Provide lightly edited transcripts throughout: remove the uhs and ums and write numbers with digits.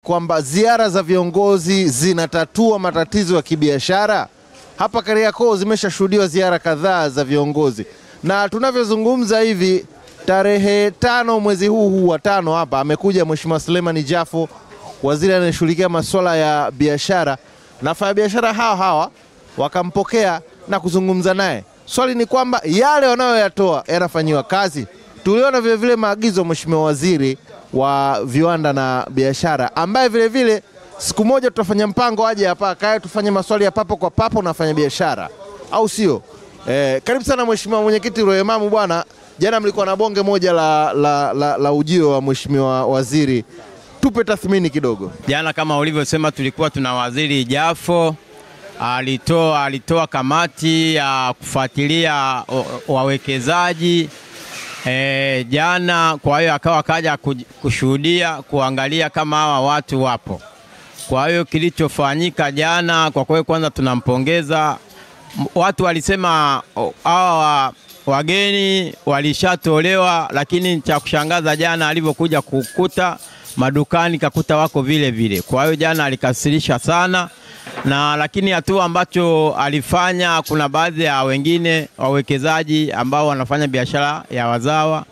kwamba ziara za viongozi zinatatua matatizo ya kibiashara? Hapa Kariakoo zimeshashuhudiwa ziara kadhaa za viongozi, na tunavyozungumza hivi tarehe 5 mwezi huu wa 5 hapa amekuja Mheshimiwa Suleiman Jafo, waziri anayeshughulikia masuala ya biashara, na wafanyabiashara hawa wakampokea na kuzungumza naye. Swali ni kwamba yale wanayoyatoa yanafanywa kazi. Tuliona vile vile maagizo Mheshimiwa Waziri wa Viwanda na Biashara, ambaye vile vile siku moja tutafanya mpango aje hapa kae tufanye maswali ya papo kwa papo na wafanya biashara, au sio? Karibu sana Mheshimiwa Mwenyekiti Roemamu bwana. Jana mlikuwa na bonge moja la ujio wa Mheshimiwa Waziri. Tupe tathmini kidogo. Jana kama ulivyosema tulikuwa tuna Waziri Jafo alitoa kamati ya kufuatilia wawekezaji jana. Kwa hiyo akaja kushuhudia kuangalia kama hawa watu wapo. Kwa hiyo kilichofanyika jana kwa kweli, kwanza tunampongeza. Watu walisema hawa wageni walishatolewa, lakini cha kushangaza jana alivyokuja kukuta madukani kakuta wako vile vile. Kwa hiyo jana alikasirisha sana, na lakini hatua ambacho alifanya, kuna baadhi ya wengine wawekezaji ambao wanafanya biashara ya wazawa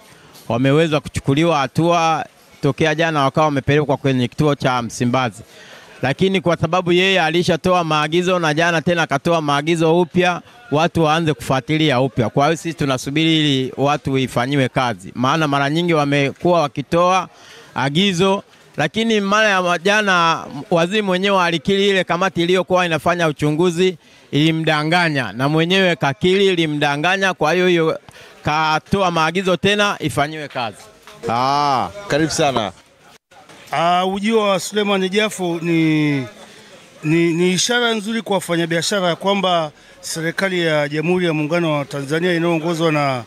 wameweza kuchukuliwa hatua tokea jana, wakawa wamepelekwa kwenye kituo cha Msimbazi. Lakini kwa sababu yeye alishatoa maagizo na jana tena akatoa maagizo upya, watu waanze kufuatilia upya. Kwa hiyo sisi tunasubiri ili watu ifanyiwe kazi, maana mara nyingi wamekuwa wakitoa agizo, lakini mara ya jana waziri mwenyewe alikiri ile kamati iliyokuwa inafanya uchunguzi ilimdanganya, na mwenyewe kakiri ilimdanganya. Kwa hiyo katoa maagizo tena ifanyiwe kazi. Karibu sana. Ujio wa Suleiman Jafo ni ishara nzuri kwa wafanyabiashara kwamba serikali ya Jamhuri ya Muungano wa Tanzania inayoongozwa na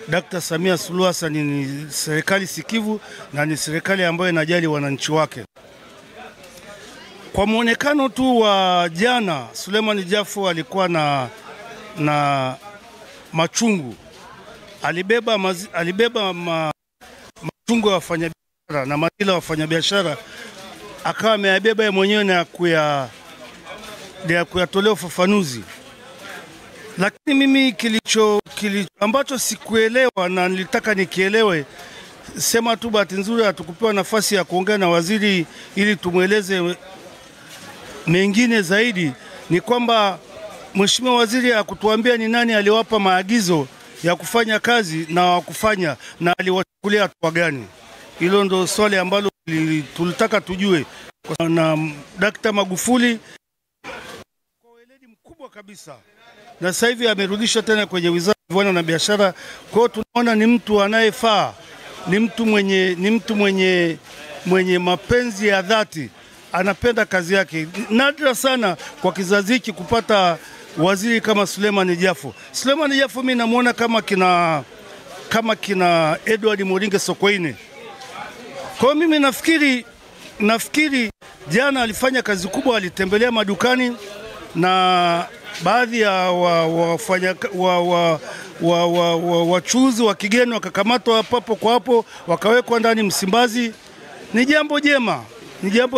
Dr. Samia Suluhu Hassan ni serikali sikivu na ni serikali ambayo inajali wananchi wake. Kwa muonekano tu wa jana, Suleiman Jafo alikuwa na machungu. Alibeba machungu ya wafanyabiashara na madila ya wafanyabiashara, akawa ameyabeba mwenyewe na kuyatolea ufafanuzi. Lakini mimi ambacho sikuelewa na nilitaka nikielewe, sema tu bahati nzuri hatukupewa nafasi ya kuongea na waziri ili tumueleze mengine zaidi, ni kwamba Mheshimiwa Waziri hakutuambia ni nani aliwapa maagizo ya kufanya kazi na wakufanya, na aliwachukulia hatua gani. Hilo ndo swali ambalo tulitaka tujue. Na Dr. Magufuli kwa weledi mkubwa kabisa, na sasa hivi amerudisha tena kwenye Wizara ya Viwanda na Biashara. Kwa hiyo tunaona ni mtu anayefaa, ni mtu mwenye mapenzi ya dhati, anapenda kazi yake. Nadra sana kwa kizazi hiki kupata waziri kama Suleiman Jafo. Suleiman Jafo mimi namuona kama kina Edward Moringe Sokoine. Kwa mimi nafikiri jana alifanya kazi kubwa, alitembelea madukani na baadhi ya wachuuzi wa kigeni wakakamatwa hapo kwa hapo, wakawekwa ndani Msimbazi. Ni jambo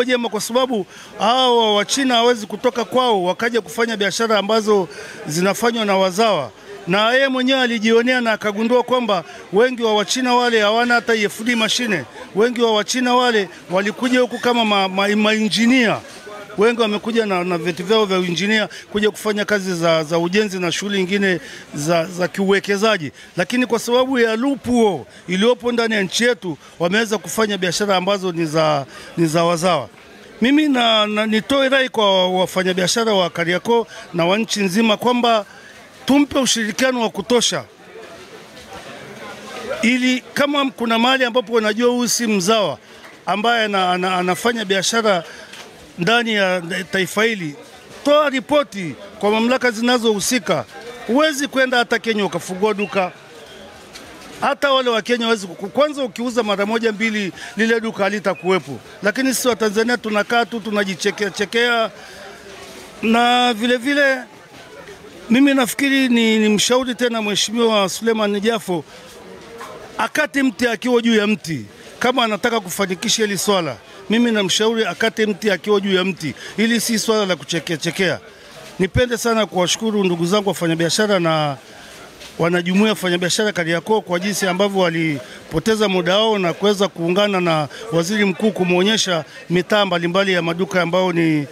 jema kwa sababu hao wa China hawezi kutoka kwao wakaja kufanya biashara ambazo zinafanywa na wazawa. Na yeye mwenyewe alijionea na akagundua kwamba wengi wa Wachina wale hawana hata EFD mashine. Wengi wa Wachina wale walikuja huku kama mainjinia. Wengi wamekuja na vyeti vyao vya injinia kuja kufanya kazi za ujenzi na shughuli nyingine za kiuwekezaji. Lakini kwa sababu ya lupu iliyopo ndani ya nchi yetu, wameweza kufanya biashara ambazo ni za wazawa. Mimi nitoe rai kwa wafanyabiashara wa Kariakoo na wa nchi nzima kwamba tumpe ushirikiano wa kutosha, ili kama kuna mahali ambapo unajua huyu si mzawa ambaye anafanya biashara ndani ya taifa hili, toa ripoti kwa mamlaka zinazohusika. Huwezi kwenda hata Kenya ukafungua duka. Hata wale wa Kenya hawezi. Kwanza ukiuza mara moja mbili lile duka halitakuwepo. Lakini sisi wa Tanzania tunakaa tu tunajichekea. Na vile vile mimi nafikiri ni mshauri tena Mheshimiwa Suleiman Jafo akate mti akiwa juu ya mti kama anataka kufanikisha hili swala. mimi namshauri akate mti akiwa juu ya mti, ili si swala la kuchekea. Nipende sana kuwashukuru ndugu zangu wafanyabiashara na wanajumuiya wafanyabiashara Kariakoo kwa jinsi ambavyo walipoteza muda wao na kuweza kuungana na waziri mkuu kumwonyesha mitaa mbalimbali ya maduka ambao ni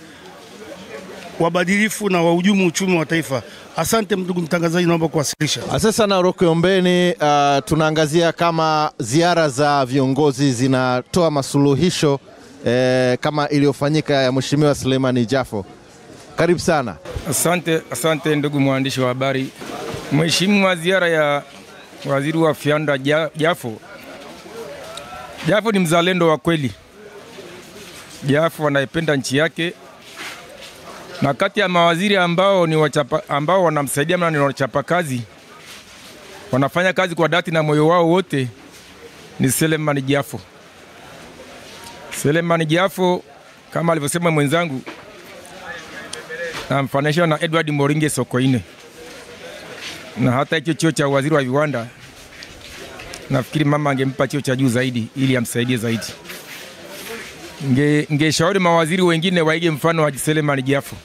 wabadilifu na wahujumu uchumi wa taifa. Asante ndugu mtangazaji, naomba kuwasilisha. Asante sana Roque Ombeni. Tunaangazia kama ziara za viongozi zinatoa masuluhisho kama iliyofanyika ya Mheshimiwa Suleiman Jafo. Karibu sana. Asante ndugu mwandishi wa habari. Mheshimiwa, ziara ya waziri wa viwanda Jafo ni mzalendo wa kweli. Jafo anaipenda nchi yake, na kati ya mawaziri ambao wanamsaidia na ni wachapa kazi, wanafanya kazi kwa dhati na moyo wao wote, ni Suleiman Jafo. Suleiman Jafo kama alivyosema mwenzangu, namfanisha na Edward Moringe Sokoine, na hata hicho cheo cha waziri wa viwanda nafikiri mama angempa cheo cha juu zaidi ili amsaidie zaidi. Ngeshauri mawaziri wengine waige mfano wa Suleiman Jafo.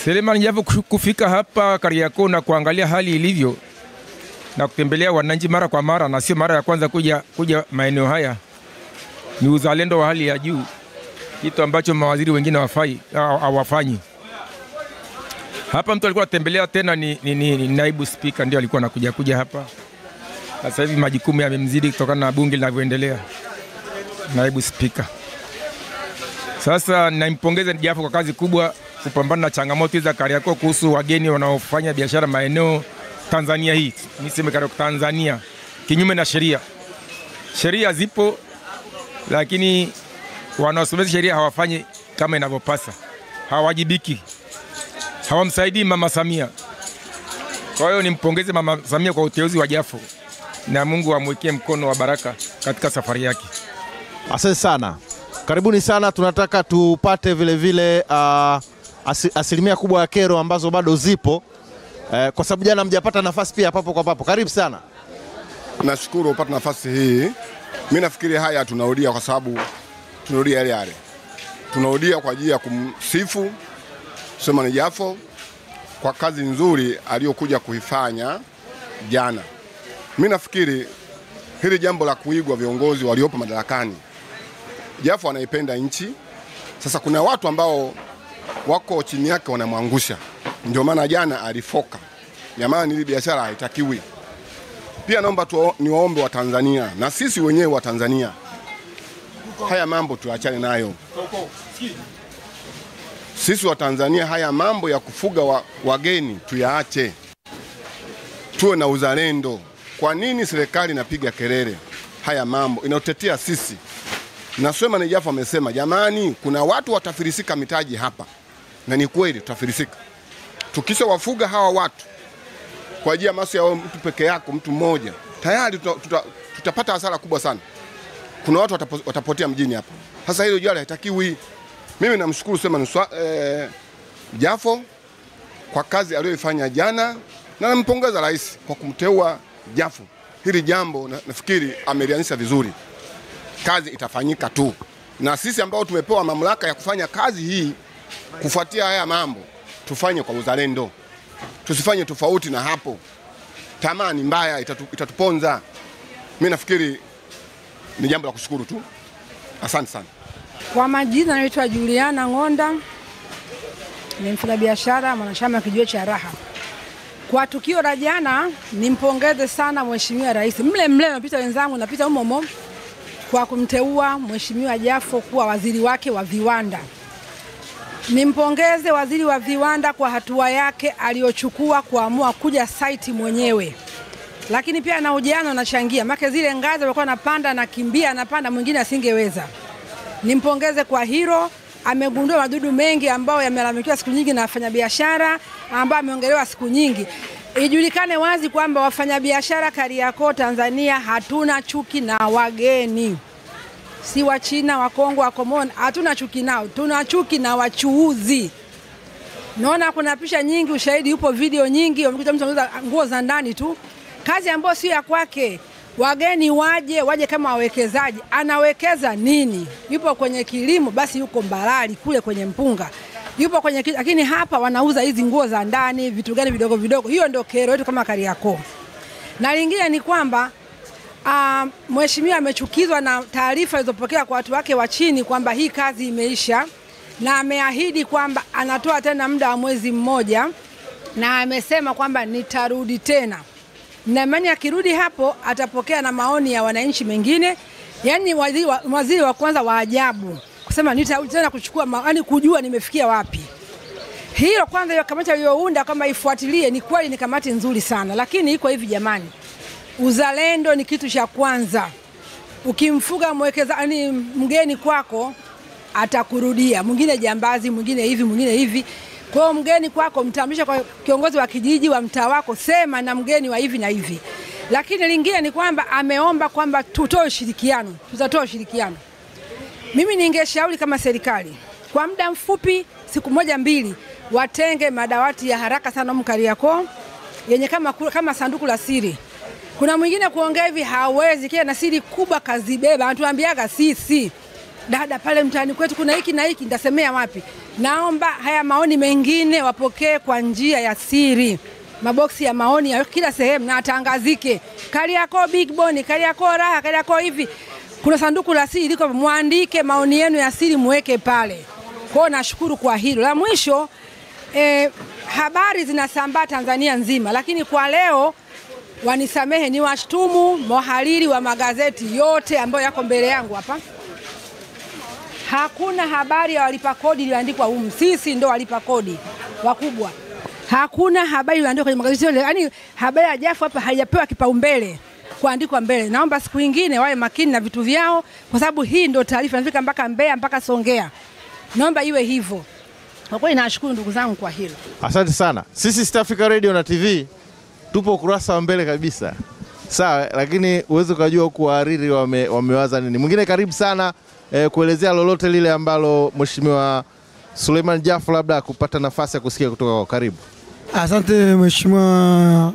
Suleiman Jafo kufika hapa Kariakoo na kuangalia hali ilivyo na kutembelea wananchi mara kwa mara, na sio mara ya kwanza kuja maeneo haya, ni uzalendo wa hali ya juu, kitu ambacho mawaziri wengine hawafanyi. Hapa mtu alikuwa atembelea tena ni naibu spika, ndio alikuwa anakuja hapa. Sasa hivi majukumu yamemzidi kutokana na bunge linavyoendelea, naibu spika. Sasa nampongeza Jafo kwa kazi kubwa kupambana na changamoto za Kariakoo kuhusu wageni wanaofanya biashara maeneo Tanzania hii. Niseme Kariakoo Tanzania kinyume na sheria. Sheria zipo, lakini wanaosimamia sheria hawafanyi kama inavyopasa. Hawajibiki. Hawamsaidii Mama Samia. Kwa hiyo nimpongeze Mama Samia kwa uteuzi wa Jafo, na Mungu amwekee mkono wa baraka katika safari yake. Asante sana. Karibuni sana. Tunataka tupate vile asilimia kubwa ya kero ambazo bado zipo, kwa sababu jana mjapata nafasi pia papo kwa papo. Karibu sana. Nashukuru upata nafasi hii. Mimi nafikiri haya tunarudia kwa sababu tunarudia yale. Tunarudia kwa ajili ya kumsifu Suleiman Jafo kwa kazi nzuri aliyokuja kuifanya jana. Mimi nafikiri hili jambo la kuigwa viongozi waliopo madarakani. Jafo anaipenda nchi. Sasa kuna watu ambao wako chini yake wanamwangusha. Ndio maana jana alifoka. Jamani, hili biashara haitakiwi. Pia naomba niwaombe wa Tanzania na sisi wenyewe wa Tanzania, haya mambo tuachane nayo. Sisi wa Tanzania haya mambo ya kufuga wageni tuyaache. Tuwe na uzalendo. Kwa nini serikali inapiga kelele? Haya mambo inatetea sisi. Na Suleiman Jafo amesema, jamani, kuna watu watafilisika mitaji hapa. Na ni kweli tutafilisika. Tukisha wafuga hawa watu kwa ajili ya maslahi ya mtu peke yako, mtu mmoja, tayari tutapata hasara kubwa sana. Kuna watu watapotea mjini hapa. Sasa hilo jambo halitakiwi. Mimi namshukuru Suleiman Jafo kwa kazi aliyoifanya jana, na nampongeza rais kwa kumteua Jafo. Hili jambo nafikiri amelianzisha vizuri. Kazi itafanyika tu. Na sisi ambao tumepewa mamlaka ya kufanya kazi hii kufuatia haya mambo, tufanye kwa uzalendo. Tusifanye tofauti na hapo. Tamaa ni mbaya, itatuponza. Mimi nafikiri ni jambo la kushukuru tu. Asante sana. Kwa majina naitwa Juliana Ngonda. Ni mfanyabiashara mwanachama kijiwe cha Raha. Kwa tukio la jana nimpongeze sana Mheshimiwa Rais. Mle napita wenzangu, napita umomo kwa kumteua Mheshimiwa Jafo kuwa waziri wake wa viwanda. Nimpongeze waziri wa viwanda kwa hatua yake aliyochukua kuamua kuja site mwenyewe. Lakini pia na ujiano anachangia. Maana zile ngazi walikuwa anapanda na kimbia anapanda, mwingine asingeweza. Nimpongeze kwa hilo. Amegundua madudu mengi ambao yamelalamikiwa siku nyingi na wafanyabiashara, ambao ameongelewa siku nyingi. Ijulikane wazi kwamba wafanyabiashara Kariakoo Tanzania hatuna chuki na wageni. Si wa China, wa Kongo, wa Komoni, hatuna chuki nao. Tuna chuki na wachuuzi. Naona kuna picha nyingi, ushahidi upo, video nyingi, wamekuta mtu anauza nguo za ndani tu. Kazi ambayo si ya kwake. wageni waje kama wawekezaji. Anawekeza nini? Yupo kwenye kilimo, basi yuko Mbarali kule kwenye mpunga. Yupo kwenye, lakini hapa wanauza hizi nguo za ndani, vitu gani vidogo vidogo. Hiyo ndio kero yetu kama Kariakoo. Na lingine ni kwamba mheshimiwa amechukizwa na taarifa zilizopokea kwa watu wake wa chini kwamba hii kazi imeisha, na ameahidi kwamba anatoa tena muda wa mwezi mmoja, na amesema kwamba nitarudi tena. Na imani akirudi hapo atapokea na maoni ya wananchi mengine. Yaani waziri wa kwanza wa ajabu kusema nitarudi tena kuchukua maoni, kujua nimefikia wapi. Hilo kwanza, hiyo kamati aliyounda kama ifuatilie, ni kweli ni kamati nzuri sana, lakini iko hivi jamani. Uzalendo ni kitu cha kwanza. Ukimfuga mwekezaji mgeni kwako atakurudia. Mwingine jambazi, mwingine hivi. Kwa hiyo mgeni kwako mtambulisha kwa kiongozi wa kijiji wa mtaa wako, sema na mgeni wa hivi na hivi. Lakini lingine ni kwamba ameomba kwamba tutoe ushirikiano. Tutatoa ushirikiano. Mimi ningeshauri kama serikali kwa muda mfupi, siku moja mbili, watenge madawati ya haraka sana Kariakoo yenye kama sanduku la siri. Kuna mwingine kuongea hivi hawezi, kile na siri kubwa kazibeba. Anatuambiaga sisi, dada pale mtaani kwetu kuna hiki na hiki, nitasemea wapi? Naomba haya maoni mengine wapokee kwa njia ya siri. Maboksi ya maoni ya kila sehemu na atangazike. Kariakoo Big Boni, Kariakoo Raha, Kariakoo hivi. Kuna sanduku la siri liko, muandike maoni yenu ya siri muweke pale. Kwa nashukuru kwa hilo. La mwisho, habari zinasambaa Tanzania nzima, lakini kwa leo wanisamehe ni washtumu mahariri wa magazeti yote ambayo yako mbele yangu hapa. Hakuna habari ya walipa kodi iliyoandikwa humu. Sisi ndo walipa kodi wakubwa. Hakuna habari iliyoandikwa kwenye magazeti yote. Yaani habari ya Jafo hapa haijapewa kipaumbele kuandikwa mbele. Naomba siku nyingine wawe makini na vitu vyao, kwa sababu hii ndio taarifa inafika mpaka Mbeya mpaka Songea. Naomba iwe hivyo. Kwa kweli nashukuru ndugu zangu kwa hilo. Asante sana. Sisi East Africa Radio na TV tupo ukurasa wa mbele kabisa. Sawa, lakini uwezo kujua huku wahariri wamewaza nini. Mwingine karibu sana kuelezea lolote lile ambalo Mheshimiwa Suleiman Jafo labda kupata nafasi ya kusikia kutoka kwa karibu. Asante Mheshimiwa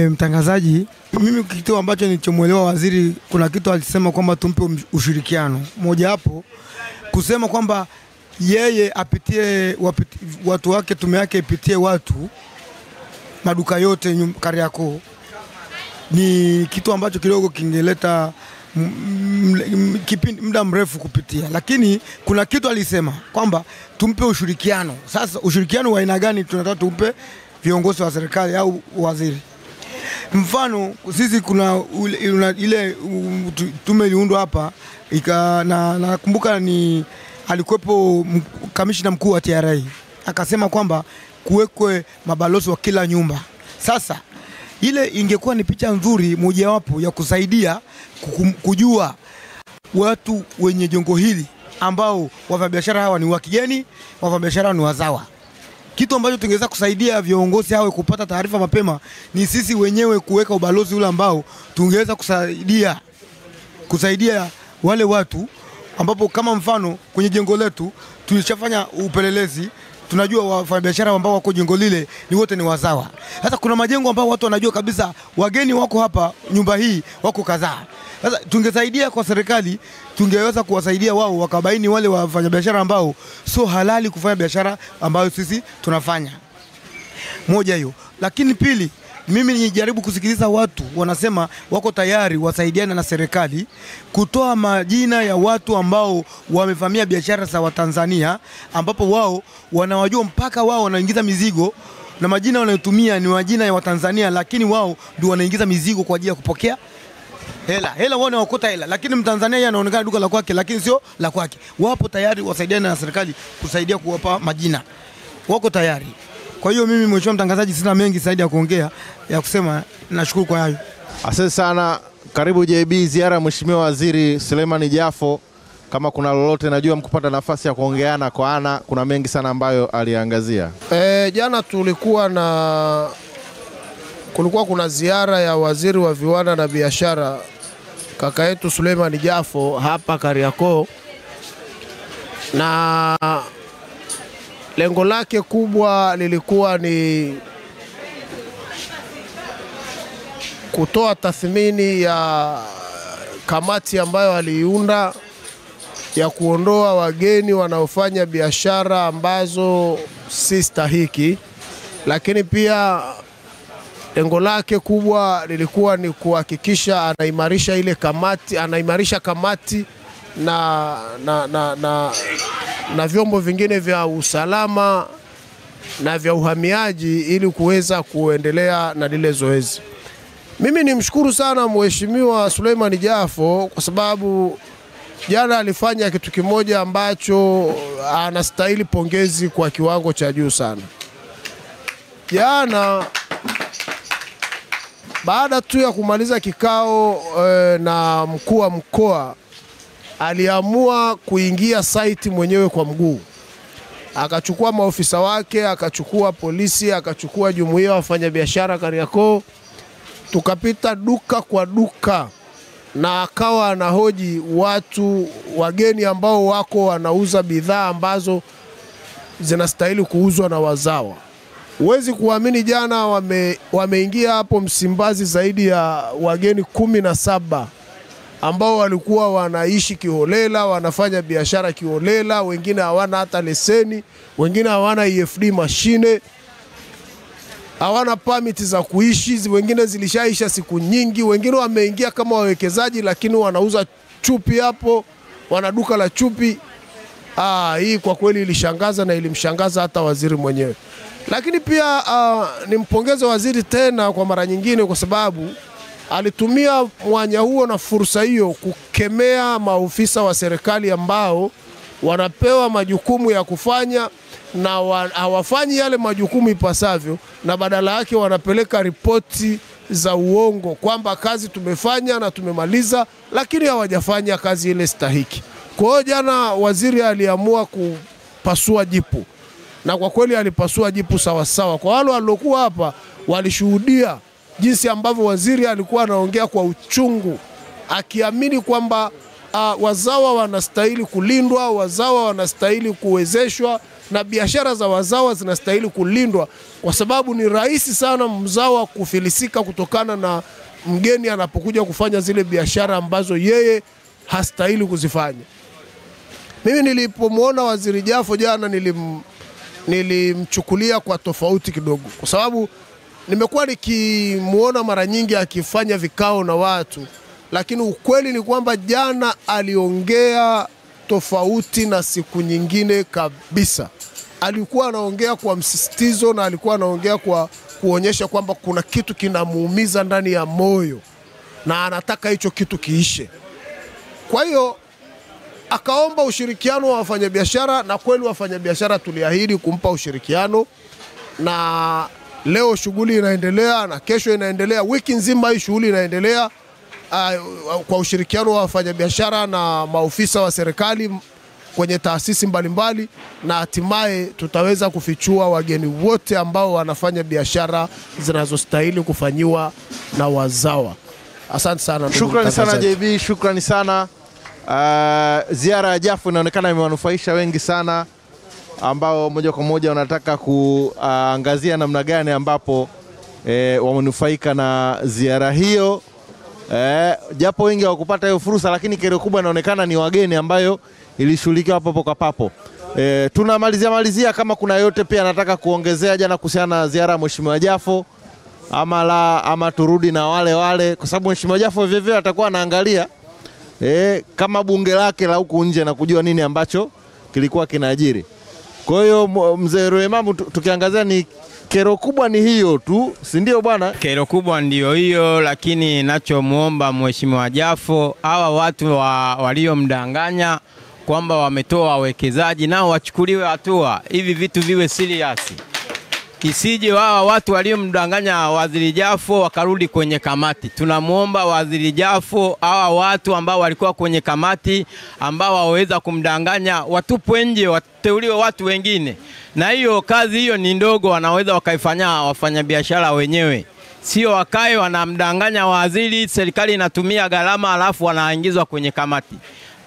mtangazaji. Mimi kitu ambacho nilichomuelewa waziri, kuna kitu alisema kwamba tumpe ushirikiano. Moja hapo kusema kwamba yeye apitie watu wake, tume yake ipitie watu maduka yote Kariakoo, ni kitu ambacho kidogo kingeleta muda mrefu kupitia. Lakini kuna kitu alisema kwamba tumpe ushirikiano. Sasa ushirikiano wa aina gani tunataka tumpe viongozi wa serikali au waziri? Mfano sisi kuna ile tume iliundwa hapa na nakumbuka ni alikuwepo kamishna mkuu wa TRA akasema kwamba kuwekwe mabalozi wa kila nyumba. Sasa ile ingekuwa ni picha nzuri mojawapo ya kusaidia kujua watu wenye jengo hili ambao wafanyabiashara hawa ni wa kigeni, wafanyabiashara ni wazawa. Kitu ambacho tungeweza kusaidia viongozi hao kupata taarifa mapema ni sisi wenyewe kuweka ubalozi ule ambao tungeweza kusaidia wale watu, ambapo kama mfano kwenye jengo letu tulishafanya upelelezi, tunajua wafanyabiashara ambao wako jengo lile ni wote ni wazawa. Sasa kuna majengo ambao watu wanajua kabisa wageni wako hapa nyumba hii wako kadhaa. Sasa tungesaidia kwa serikali, tungeweza kuwasaidia wao wakabaini wale wafanyabiashara ambao sio halali kufanya biashara ambayo sisi tunafanya. Moja hiyo. Lakini pili, mimi nijaribu kusikiliza watu wanasema wako tayari wasaidiane na serikali kutoa majina ya watu ambao wamefanyia biashara za Watanzania, ambapo wao wanawajua mpaka wao wanaingiza mizigo na majina wanayotumia ni majina ya Watanzania, lakini wao ndio wanaingiza mizigo kwa ajili ya kupokea hela wao wanaokota hela, lakini Mtanzania yeye anaonekana duka la kwake lakini sio la kwake. Wapo tayari wasaidiane na serikali kusaidia kuwapa majina. Wako tayari. Kwa hiyo mimi mheshimiwa mtangazaji sina mengi zaidi ya kuongea ya kusema, nashukuru kwa hayo. Asante sana. Karibu JB, ziara Mheshimiwa Waziri Suleiman Jafo. Kama kuna lolote, najua mkupata nafasi ya kuongeana kwa ana, kuna mengi sana ambayo aliangazia. Jana kulikuwa kuna ziara ya waziri wa viwanda na biashara kaka yetu Suleiman Jafo hapa Kariakoo, na lengo lake kubwa lilikuwa ni kutoa tathmini ya kamati ambayo aliiunda ya kuondoa wageni wanaofanya biashara ambazo si stahiki, lakini pia lengo lake kubwa lilikuwa ni kuhakikisha anaimarisha ile kamati, anaimarisha kamati na vyombo vingine vya usalama na vya uhamiaji ili kuweza kuendelea na lile zoezi. Mimi nimshukuru sana Mheshimiwa Suleiman Jafo kwa sababu jana alifanya kitu kimoja ambacho anastahili pongezi kwa kiwango cha juu sana. Jana baada tu ya kumaliza kikao na mkuu wa mkoa, aliamua kuingia site mwenyewe kwa mguu. Akachukua maofisa wake, akachukua polisi, akachukua jumuiya ya wafanyabiashara Kariakoo. Tukapita duka kwa duka na akawa anahoji watu wageni ambao wako wanauza bidhaa ambazo zinastahili kuuzwa na wazawa. Huwezi kuamini, jana wameingia hapo Msimbazi zaidi ya wageni 17 ambao walikuwa wanaishi kiholela, wanafanya biashara kiholela, wengine hawana hata leseni, wengine hawana EFD mashine, hawana permit za kuishi, wengine zilishaisha siku nyingi, wengine wameingia kama wawekezaji lakini wanauza chupi hapo, wana duka la chupi. Hii kwa kweli ilishangaza na ilimshangaza hata waziri mwenyewe. Lakini pia nimpongeze waziri tena kwa mara nyingine kwa sababu alitumia mwanya huo na fursa hiyo kukemea maofisa wa serikali ambao wanapewa majukumu ya kufanya na hawafanyi yale majukumu ipasavyo, na badala yake wanapeleka ripoti za uongo kwamba kazi tumefanya na tumemaliza, lakini hawajafanya kazi ile stahiki. Kwa hiyo jana waziri aliamua kupasua jipu, na kwa kweli alipasua jipu sawa sawa. Kwa wale waliokuwa hapa walishuhudia jinsi ambavyo waziri alikuwa anaongea kwa uchungu, akiamini kwamba wazawa wanastahili kulindwa, wazawa wanastahili kuwezeshwa, na biashara za wazawa zinastahili kulindwa, kwa sababu ni rahisi sana mzawa kufilisika kutokana na mgeni anapokuja kufanya zile biashara ambazo yeye hastahili kuzifanya. Mimi nilipomwona waziri Jafo jana nilimchukulia kwa tofauti kidogo, kwa sababu nimekuwa nikimuona mara nyingi akifanya vikao na watu, lakini ukweli ni kwamba jana aliongea tofauti na siku nyingine kabisa. Alikuwa anaongea kwa msisitizo na alikuwa anaongea kwa kuonyesha kwamba kuna kitu kinamuumiza ndani ya moyo na anataka hicho kitu kiishe. Kwa hiyo akaomba ushirikiano wa wafanyabiashara, na kweli wafanyabiashara tuliahidi kumpa ushirikiano, na leo shughuli inaendelea na kesho inaendelea, wiki nzima hii shughuli inaendelea kwa ushirikiano wa wafanyabiashara na maofisa wa serikali kwenye taasisi mbalimbali, na hatimaye tutaweza kufichua wageni wote ambao wanafanya biashara zinazostahili kufanyiwa na wazawa. Asante sana. Shukrani sana JB, shukrani sana. Ziara ya Jafo inaonekana imewanufaisha wengi sana ambao moja kwa moja wanataka kuangazia namna gani ambapo wamenufaika na ziara hiyo. Japo wengi hawakupata hiyo fursa, lakini kero kubwa inaonekana ni wageni ambayo ilishughulikiwa papo kwa papo. Tunamalizia kama kuna yote pia nataka kuongezea jana kuhusiana na ziara ya Mheshimiwa Jafo ama turudi na wale kwa sababu Mheshimiwa Jafo vivyo atakuwa anaangalia kama bunge lake la huku nje na kujua nini ambacho kilikuwa kinaajiri. Kwa hiyo mzee Ruemamu, tukiangazia ni kero kubwa ni hiyo tu, si ndio bwana? Kero kubwa ndio hiyo, lakini ninachomuomba Mheshimiwa Jafo, hawa watu waliomdanganya kwamba wametoa wawekezaji nao wachukuliwe hatua, hivi vitu viwe serious. Isije watu waliomdanganya waziri Jafo wakarudi kwenye kamati. Tunamuomba waziri Jafo, hawa watu ambao walikuwa kwenye kamati ambao waweza kumdanganya watupwe nje, wateuliwe watu wengine. Na hiyo kazi hiyo ni ndogo, wanaweza wakaifanya wafanyabiashara wenyewe. Sio wakae wanamdanganya waziri, serikali inatumia gharama alafu wanaingizwa kwenye kamati.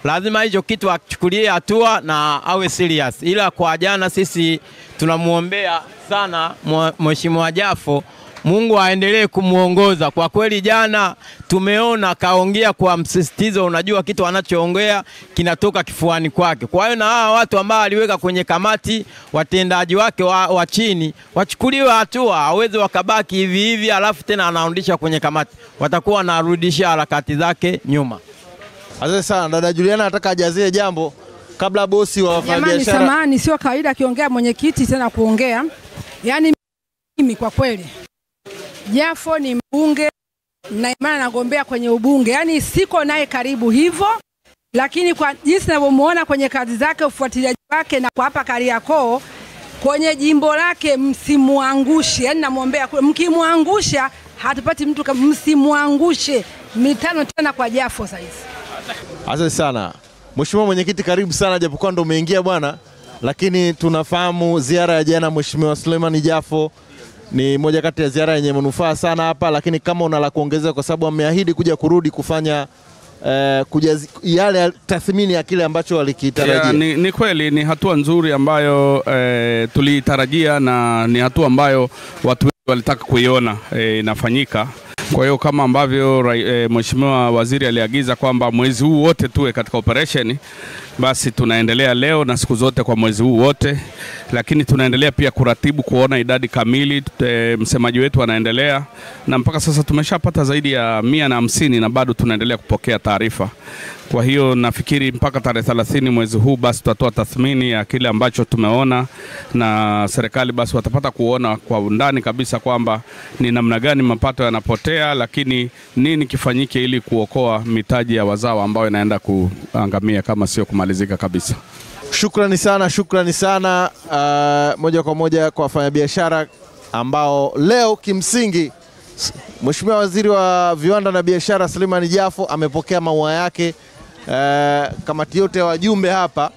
Lazima hicho kitu achukulie hatua na awe serious. Ila kwa jana sisi tunamuombea sana Mheshimiwa Jafo, Mungu aendelee kumuongoza. Kwa kweli jana tumeona kaongea kwa msisitizo, unajua kitu anachoongea kinatoka kifuani kwake. Kwa hiyo na hawa watu ambao aliweka kwenye kamati, watendaji wake wa chini, wachukuliwe hatua, hawezi wakabaki hivi hivi alafu tena anaondisha kwenye kamati. Watakuwa wanarudisha harakati zake nyuma. Asante sana. Dada Juliana nataka ajazie jambo kabla bosi wa wafanyabiashara. Jamani, samahani, sio kawaida akiongea mwenyekiti tena kuongea. Yaani mimi kwa kweli Jafo ni mbunge na imani nagombea kwenye ubunge. Yaani siko naye karibu hivyo, lakini kwa jinsi ninavyomuona kwenye kazi zake, ufuatiliaji wake na kwa hapa Kariakoo kwenye jimbo lake, msimuangushe. Yaani namuombea, mkimuangusha hatupati mtu kama, msimuangushe. Mitano tena kwa Jafo sasa hivi. Asante sana. Mheshimiwa Mwenyekiti, karibu sana, japokuwa ndo umeingia bwana, lakini tunafahamu ziara ya jana Mheshimiwa Suleiman Jafo ni moja kati ya ziara yenye manufaa sana hapa, lakini kama una la kuongezea, kwa sababu ameahidi kuja kurudi kufanya yale tathmini ya kile ambacho walikitarajia. Ni kweli ni hatua nzuri ambayo tulitarajia, na ni hatua ambayo watu walitaka kuiona inafanyika. Kwa hiyo kama ambavyo Mheshimiwa Waziri aliagiza kwamba mwezi huu wote tuwe katika operation, basi tunaendelea leo na siku zote kwa mwezi huu wote, lakini tunaendelea pia kuratibu kuona idadi kamili. Msemaji wetu anaendelea, na mpaka sasa tumeshapata zaidi ya 150 na bado tunaendelea kupokea taarifa. Kwa hiyo nafikiri mpaka tarehe 30 mwezi huu basi tutatoa tathmini ya kile ambacho tumeona, na serikali basi watapata kuona kwa undani kabisa kwamba ni namna gani mapato yanapotea, lakini nini kifanyike ili kuokoa mitaji ya wazawa ambayo inaenda kuangamia kama sio kumalizika kabisa. Shukrani sana, shukrani sana. Moja kwa moja kwa wafanyabiashara ambao leo kimsingi Mheshimiwa Waziri wa Viwanda na Biashara Suleiman Jafo amepokea maua yake. Kamati yote ya wajumbe hapa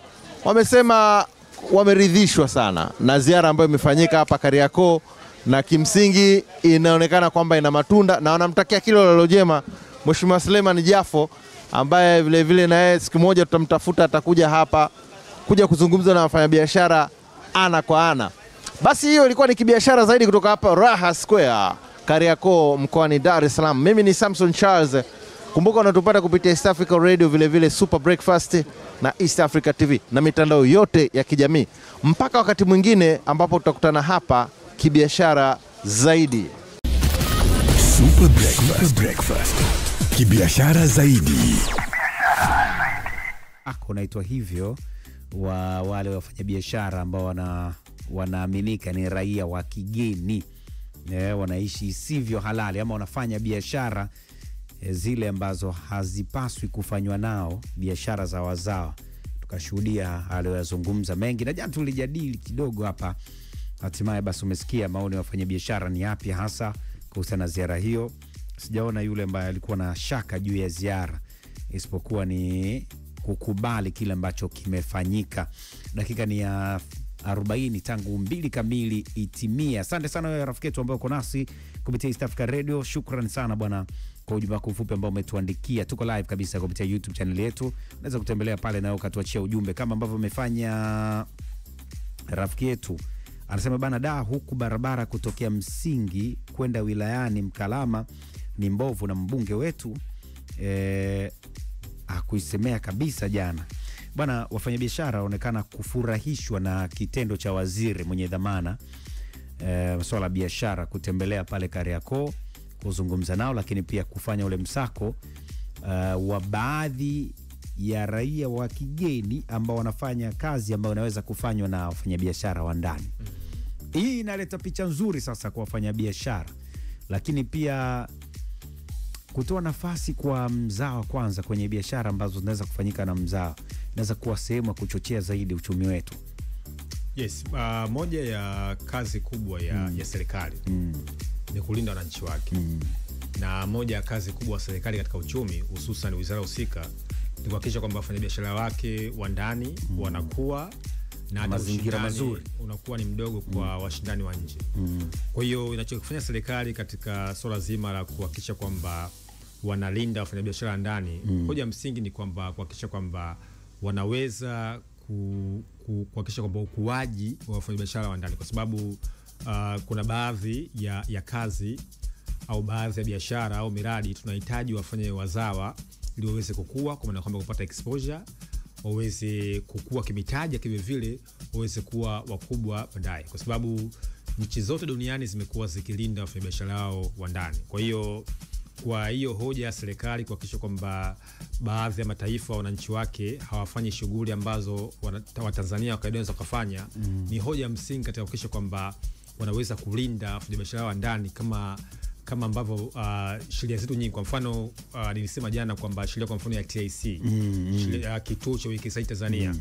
wamesema wameridhishwa sana na ziara ambayo imefanyika hapa Kariakoo, na kimsingi inaonekana kwamba ina matunda, na wanamtakia kila la jema Mheshimiwa Suleiman Jafo, ambaye vile vile na yeye siku moja tutamtafuta, atakuja hapa kuja kuzungumza na wafanyabiashara ana kwa ana. Basi hiyo ilikuwa ni kibiashara zaidi kutoka hapa Raha Square Kariakoo mkoani Dar es Salaam. Mimi ni Samson Charles. Kumbuka unatupata kupitia East Africa Radio, vile vile Super Breakfast na East Africa TV na mitandao yote ya kijamii. Mpaka wakati mwingine ambapo tutakutana hapa kibiashara zaidi. Super Breakfast. Kibiashara zaidi. Unaitwa hivyo wa wale wafanyabiashara ambao wanaaminika ni raia wa kigeni. Wanaishi isivyo halali ama wanafanya biashara zile ambazo hazipaswi kufanywa nao, biashara za wazawa. Tukashuhudia aliyozungumza mengi, na jana tulijadili kidogo hapa. Hatimaye basi umesikia maoni ya wafanyabiashara ni yapi hasa kuhusiana na ziara hiyo. Sijaona yule ambaye alikuwa na shaka juu ya ziara, isipokuwa ni kukubali kile ambacho kimefanyika. Dakika ni ya 40 tangu 2 kamili itimia. Asante sana wewe rafiki yetu ambao uko nasi kupitia East Africa Radio. Shukrani sana bwana kwa ujumbe wako mfupi ambao umetuandikia. Tuko live kabisa kupitia YouTube channel yetu. Unaweza kutembelea pale na ukatuachia ujumbe kama ambavyo umefanya rafiki yetu. Anasema bana, huku barabara kutokea Msingi kwenda wilayani Mkalama ni mbovu, na mbunge wetu hakuisemea kabisa jana. Bwana, wafanyabiashara wanaonekana kufurahishwa na kitendo cha waziri mwenye dhamana masuala ya biashara kutembelea pale Kariakoo kuzungumza nao, lakini pia kufanya ule msako wa baadhi ya raia wa kigeni ambao wanafanya kazi ambayo inaweza kufanywa na wafanyabiashara wa ndani. Hii inaleta picha nzuri sasa kwa wafanyabiashara, lakini pia kutoa nafasi kwa mzawa kwanza kwenye biashara ambazo zinaweza kufanyika na mzawa, inaweza kuwa sehemu ya kuchochea zaidi uchumi wetu. Yes, moja ya kazi kubwa ya serikali ni kulinda wananchi wake. Na moja ya kazi kubwa ya serikali katika uchumi, hususan wizara husika, ni kuhakikisha kwamba wafanyabiashara wake wa ndani wanakuwa na mazingira mazuri, unakuwa ni mdogo kwa washindani wa nje. Kwa hiyo inachofanya serikali katika swala zima la kuhakikisha kwamba wanalinda wafanyabiashara ndani, hoja msingi ni kwamba kuhakikisha kwamba wanaweza kuhakikisha kwamba ukuaji wa wafanyabiashara wa ndani, kwa sababu kuna baadhi ya kazi au baadhi ya biashara au miradi tunahitaji wafanye wazawa ili waweze kukua, kwa maana kwamba kupata exposure, waweze kukua kimitaji, kivyo vile waweze kuwa wakubwa baadaye, kwa sababu nchi zote duniani zimekuwa zikilinda wafanyabiashara wao wa ndani. Kwa hiyo hoja ya serikali kuhakikisha kwamba baadhi ya mataifa wananchi wake hawafanyi shughuli ambazo Watanzania wakawaida kufanya ni hoja ya msingi katika kuhakikisha kwamba wanaweza kulinda wafanyabiashara wa ndani kama ambavyo sheria zetu nyingi, kwa mfano nilisema jana kwamba sheria kwa mfano ya TIC, kituo cha uwekezaji Tanzania,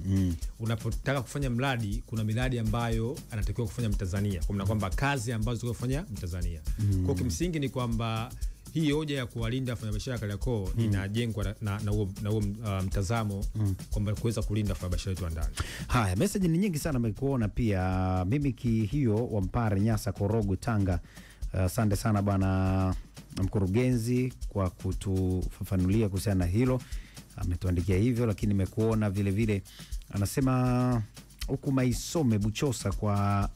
unapotaka kufanya mradi, kuna miradi ambayo anatakiwa kufanya Mtanzania, kwa maana kwamba kazi ambazo anatakiwa kufanya Mtanzania. Kwa kimsingi ni kwamba hii hoja ya kuwalinda wafanyabiashara Kariakoo inajengwa na huo mtazamo kwamba kuweza kulinda wafanyabiashara wetu wa ndani. Haya, message ni nyingi sana nimekuona pia. Mimi hiyo wa Mpare Nyasa Korogo Tanga. Asante sana bwana mkurugenzi kwa kutufafanulia kuhusiana na hilo. Ametuandikia hivyo, lakini nimekuona vile vile anasema huku Maisome Buchosa kwa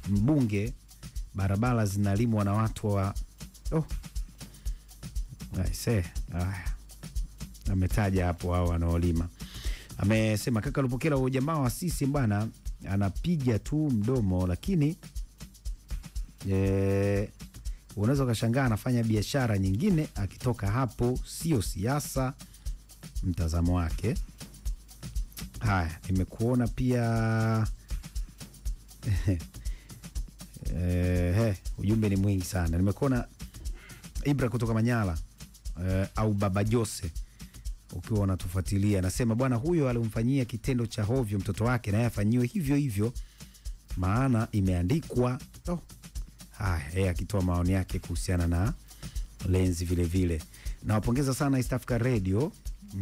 mbunge barabara zinalimwa na watu wa ametaja hapo hao wanaolima. Amesema kaka Lupokela wa jamaa wa sisi bwana anapiga tu mdomo, lakini unaweza ukashangaa anafanya biashara nyingine akitoka hapo, sio siasa mtazamo wake. Haya, nimekuona pia ujumbe ni mwingi sana. Nimekuona Ibra kutoka Manyala au Baba Jose ukiwa unatufuatilia, anasema bwana huyo alimfanyia kitendo cha hovyo mtoto wake na yeye afanyiwe hivyo hivyo, maana imeandikwa. Haya, akitoa maoni yake kuhusiana na Lenzi vile vile. Nawapongeza sana East Africa Radio